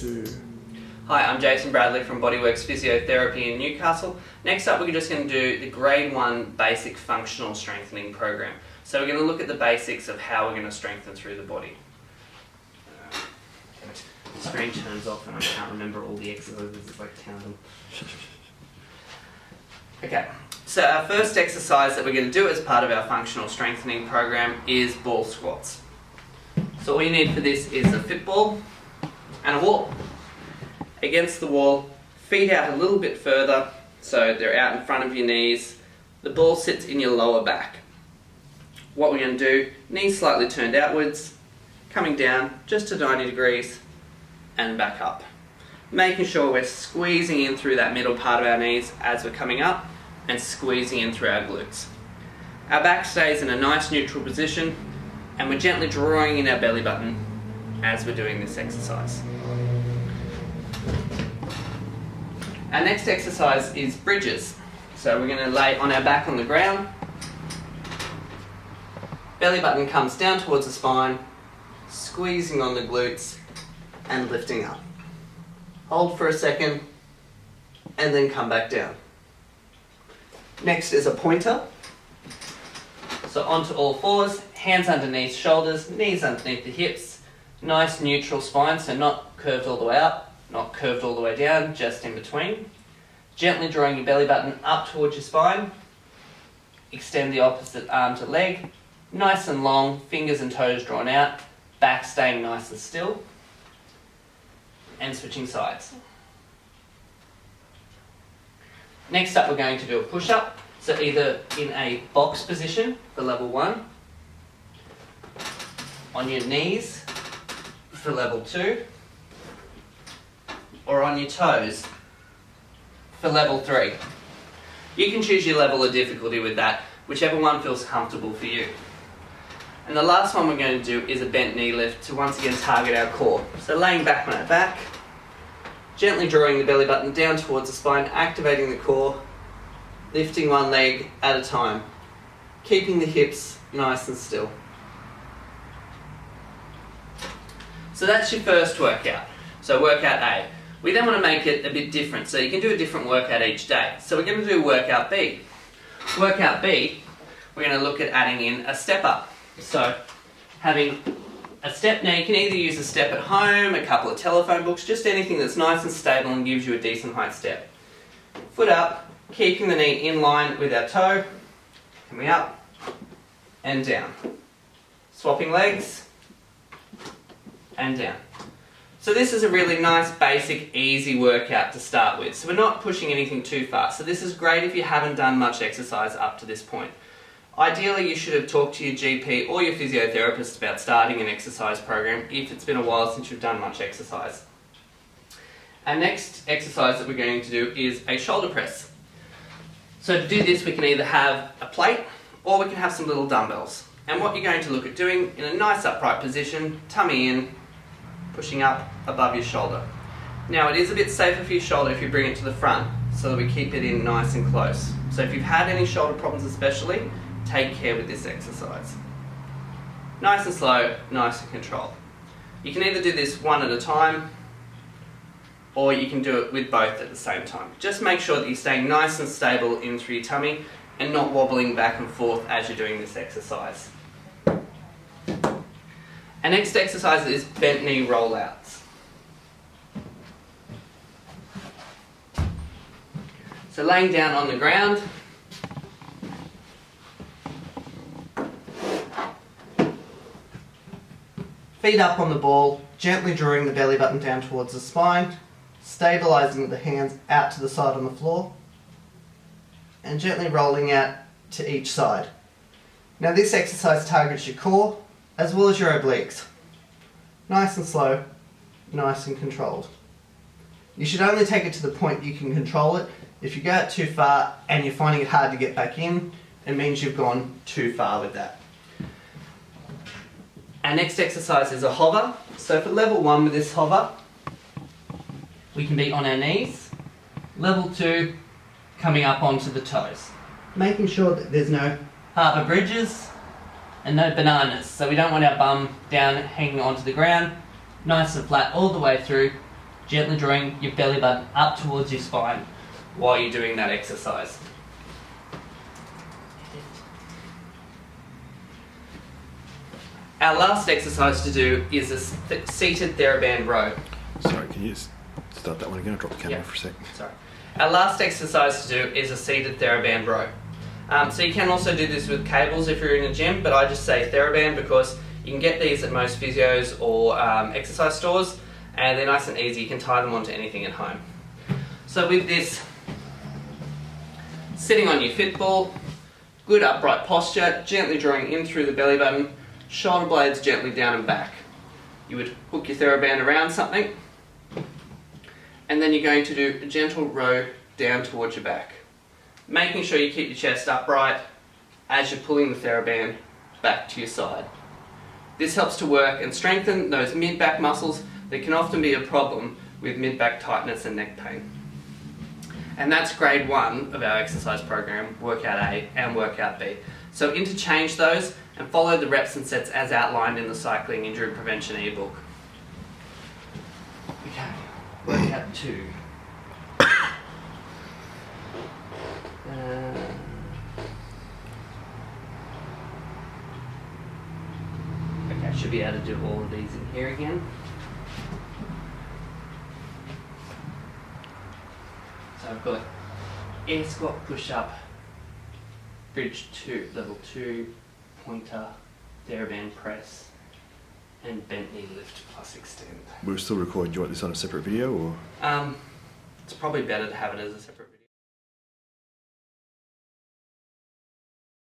2. Hi, I'm Jason Bradley from BodyWorx Physiotherapy in Newcastle. Next up, we're just going to do the Grade 1 Basic Functional Strengthening Program. So we're going to look at the basics of how we're going to strengthen through the body. The screen turns off and I can't remember all the exercises, it's like count them. Okay, so our first exercise that we're going to do as part of our functional strengthening program is ball squats. So all you need for this is a fit ball and a wall. Against the wall, feet out a little bit further so they're out in front of your knees. The ball sits in your lower back. What we're going to do, knees slightly turned outwards, coming down just to 90 degrees and back up. Making sure we're squeezing in through that middle part of our knees as we're coming up and squeezing in through our glutes. Our back stays in a nice neutral position and we're gently drawing in our belly button as we're doing this exercise. Our next exercise is bridges. So we're going to lay on our back on the ground. Belly button comes down towards the spine, squeezing on the glutes and lifting up. Hold for a second and then come back down. Next is a pointer. So onto all fours, hands underneath shoulders, knees underneath the hips. Nice neutral spine, so not curved all the way up, not curved all the way down, just in between. Gently drawing your belly button up towards your spine. Extend the opposite arm to leg. Nice and long, fingers and toes drawn out, back staying nice and still. And switching sides. Next up, we're going to do a push-up. So either in a box position for level 1, on your knees for level 2, or on your toes for level 3. You can choose your level of difficulty with that, whichever one feels comfortable for you. And the last one we're going to do is a bent knee lift to once again target our core. So laying back on our back, gently drawing the belly button down towards the spine, activating the core, lifting one leg at a time, keeping the hips nice and still. So that's your first workout. So workout A. We then want to make it a bit different, so you can do a different workout each day. So we're going to do workout B. Workout B, we're going to look at adding in a step up. So having a step, now you can either use a step at home, a couple of telephone books, just anything that's nice and stable and gives you a decent height step. Foot up, keeping the knee in line with our toe, coming up and down. Swapping legs and down. So this is a really nice, basic, easy workout to start with. So we're not pushing anything too far. So this is great if you haven't done much exercise up to this point. Ideally, you should have talked to your GP or your physiotherapist about starting an exercise program if it's been a while since you've done much exercise. Our next exercise that we're going to do is a shoulder press. So to do this, we can either have a plate or we can have some little dumbbells. And what you're going to look at doing in a nice upright position, tummy in, pushing up above your shoulder. Now it is a bit safer for your shoulder if you bring it to the front so that we keep it in nice and close. So if you've had any shoulder problems especially, take care with this exercise. Nice and slow, nice and controlled. You can either do this one at a time or you can do it with both at the same time. Just make sure that you're staying nice and stable in through your tummy and not wobbling back and forth as you're doing this exercise. Our next exercise is bent knee rollouts. So laying down on the ground, feet up on the ball, gently drawing the belly button down towards the spine, stabilising the hands out to the side on the floor, and gently rolling out to each side. Now this exercise targets your core as well as your obliques. Nice and slow, nice and controlled. You should only take it to the point you can control it. If you go out too far and you're finding it hard to get back in, it means you've gone too far with that. Our next exercise is a hover. So for level 1 with this hover, we can be on our knees. Level 2, coming up onto the toes. Making sure that there's no harbour bridges and no bananas. So we don't want our bum down hanging onto the ground. Nice and flat all the way through, gently drawing your belly button up towards your spine while you're doing that exercise. Our last exercise to do is a seated Theraband Row. Sorry, can you just start that one again? I'll drop the camera for a sec. Sorry. Our last exercise to do is a seated Theraband Row. So you can also do this with cables if you're in a gym, but I just say Theraband because you can get these at most physios or exercise stores, and they're nice and easy. You can tie them onto anything at home. So with this, sitting on your fit ball, good upright posture, gently drawing in through the belly button, shoulder blades gently down and back. You would hook your Theraband around something, and then you're going to do a gentle row down towards your back, making sure you keep your chest upright as you're pulling the Theraband back to your side. This helps to work and strengthen those mid-back muscles that can often be a problem with mid-back tightness and neck pain. And that's grade 1 of our exercise program, workout A and workout B. So interchange those and follow the reps and sets as outlined in the Cycling Injury Prevention Ebook. Okay, workout 2. Okay, I should be able to do all of these in here again. So I've got air squat, push up, bridge 2, level 2, pointer, Theraband press, and bent knee lift plus extend. We're still recording. Do you want this on a separate video or? It's probably better to have it as a separate